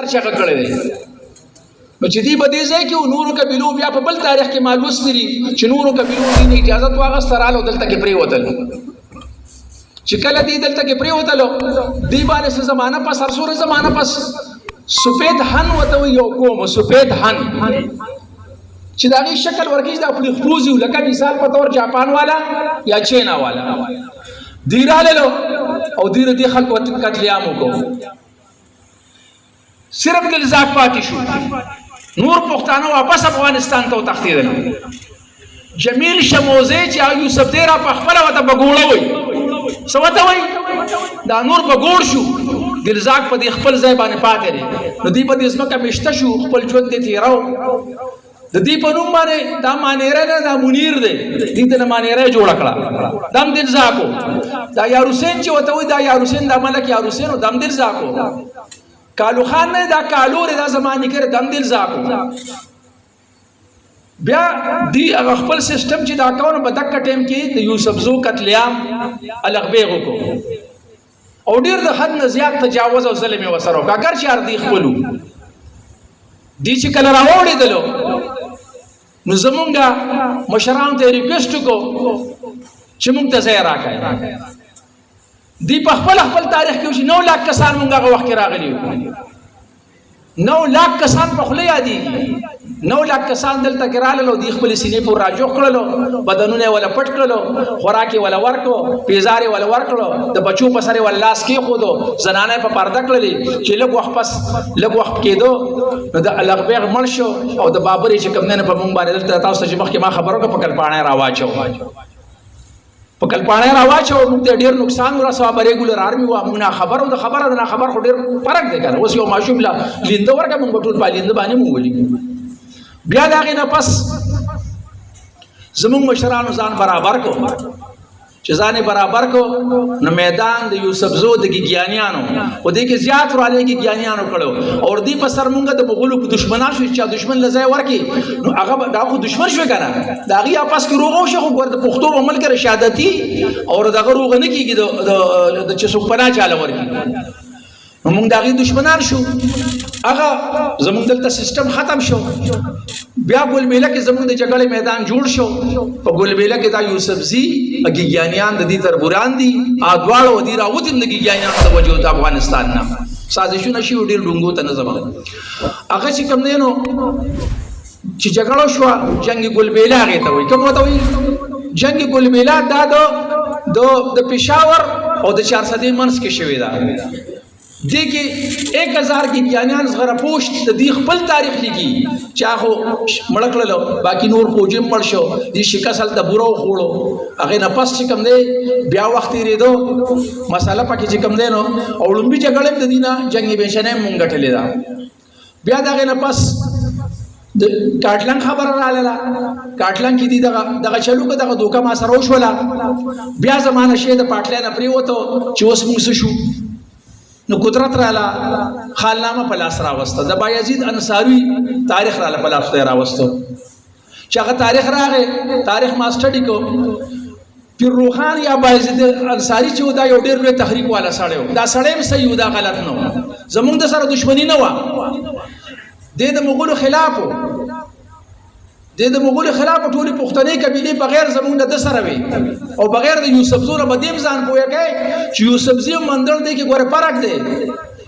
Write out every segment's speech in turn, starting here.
چغه کړی دی نو چې دې بدې ځای کې نورو قبیلو بیا په بل تاریخ کې معلومات لري چې نورو قبیلو دې اجازه واغسته رااله دلته کې پریوتل چې کله دې دلته کې پریوتل دې باندې څه زمانہ پس سرسور زمانہ پس سفید هن وته یو کوم سفید هن چې دا غي شکل ورکیږي د خپل خپوزي لکه مثال په تور جاپان والا یا چینا والا دیراله او دې خلکو قتل عام وکړو صرف دلزاق پاتې شو نور پښتانه واپس افغانستان ته تختیدل جمیل شموزه چې یوسف دیرا په خپل وته بګوړه وای سوته وای دا نور بګوړ شو دلزاق په خپل ځای باندې پاتې لري نو دی په دې ځمکه مشته شو خپل ژوند دې تیراو د دې په نوم باندې دا مانیره نه دا منیر دی دې ته مانیره جوړ کړه دم دلزاقو دا یار حسین چې وته وای دا یار حسین دا ملک یار حسین او دم دلزاقو کالو خان نه دا کالو دا زمانه کې دم دل زاکو بیا دی هغه خپل سیستم چې دا کاونه په دک ټیم کې د یوسف زو قتل عام الغبیغو کو او ډیر د حد نه زیات تجاوز او ظلم وسره اگر شهر دی خپلو دی چې کله راوړې دلو نو زمونږه مشران ته ریکوست کو چې مونږ ته ځای راکړي دی په خپل تاریخ کې 9 لک کسان مونږه وخت راغلي 9 لک کسان په خله یادي 9 لک کسان دلته کراله دی خپل سینې پور راجو کړلو بدنونه ولا پټ کړلو خوراکي ولا ورکو پیزاري ولا ورکړلو د بچو په سره ولا لاس کې خودو زنانه په پرده کړلې چې لږ وخت کېدو د الغبیغ مړ شو او د بابري چې کوم نه په مونږ باندې دلته تاسو چې مخکې ما خبرو په کلپانه راواچو په کلپانه راواچو موږ ته ډیر نقصان ورسوه به ریګولر آرمي و موږ نه خبرو د خبره نه خبر خو ډیر فرق دی کنه اوس یو ماشوم لا لیند ورکه موږ ټول په لیند باندې موږ ولي بیا دا غي نه پس زموږ مشرانو ځان برابر کو چې ځان برابر کو نو میدان د یوسف زو د ګیانیانو او د کې زیات ورالې کې ګیانیانو کړو او دې په سر مونږ د مغولو په دشمنان شو چې دشمن لځای ورکی نو هغه دا خو دشمن شو کنه دا غي اپس کې روغو شو ګور د پښتو عمل کې رشادتي او دغه روغ نه کیږي د چې څوک پنا چاله ورکی نو مونږ دا غي دشمنان شو هغه زمونږ دلته سیستم ختم شو بیا ګلبیله کې زمونږ د جګړې میدان جوړ شو په ګلبیله کې دا یوسف زی ګیانیان د دې تربوران دي ادوال او دی راوتین د ګیانیان د وجود افغانستان نه سازشونه شي ډیر ډونګو ته نظم هغه چې کوم دینو چې جګړه شو جنگ ګلبیله هغه ته وي کوم وته وي جنگ ګلبیله دا د پېښور او د 400 منس کې شوی دا دیکھیں 1000 کی ګیانیان زغره پوښت د دې خپل تاریخ لګي چاهو مړکړلو باقی نور فوجم مړ شو دې شکسل د بورو خوړو هغه نه پس چې کوم دی بیا وخت یریدو مساله پکې چې کوم دی نو او لومبي جګړه د دینه جنگي بشنه مونږ ټلې دا بیا دغه نه پس د کاټلنګ خبر رااله کاټلنګ کې دي دغه چلو کې دغه دوکه ما سره وشولا بیا زمانه شه د پټلانه پریوته چې اوس موږ شو نو قدرت رااله خالنامه په لاس راوسته د بایزید انصاری تاریخ رااله په لاس راوسته چې هغه تاریخ راغی تاریخ ما سټډي کو پیر روحان یا بایزید انصاری چې دا یو ډېر لوی تحریک والا سړی دا سړی هم صحیح دا غلط نه زمونږ د سره دښمنی نه و د مغولو خلاف د مغولو خلاف ټولي پښتني قبيله بغیر زمونږ د سره وي او بغیر د یوسف زو نه بدیم ځان پوهیږي چې یوسف زو مندل دی کې ګوره فرق دی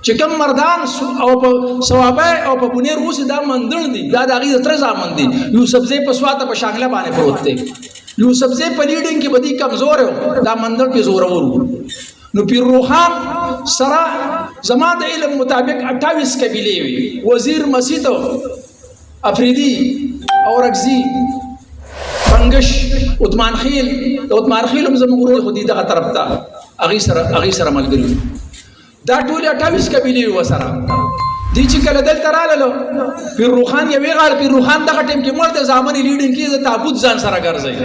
چې کوم مردان او په ثوابه او په بنیر اوس دا مندل دي دا د غي تر ځامن دي یوسف زو په سواته په شاغله باندې پروت دی یوسف زو په لیډینګ کې بدی کمزور دا مندل کې زور ورو نو پیر روحان سره زما د علم مطابق 28 قبيله وي وزیر مسیح افریدی اورکزی بنگش عثمان خیل هم زموږ ورو خو دې دغه طرف ته اغي سره ملګری دا ټول 28 قبيله وسره دي چې کله دلته رااله پیر روحان یې غار پیر روحان دغه ټیم کې مړ د ځامنې لیډینګ کې د تابوت ځان سره ګرځي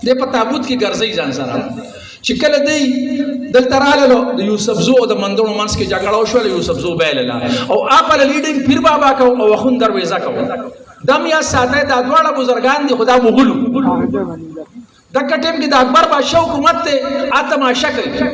د په تابوت کې ګرځي ځان سره چې کله دی دلته رااله د یوسف زو د مندونو منس کې جګړه وشول یوسف زو بیلله او اپل لیډینګ پیر بابا کو او خون دروازه کو دم یا ساده د ادواړه بزرګان دي خدا مغولو دغه ټیم کې د اکبر بادشاہ حکومت ته اتماشا کوي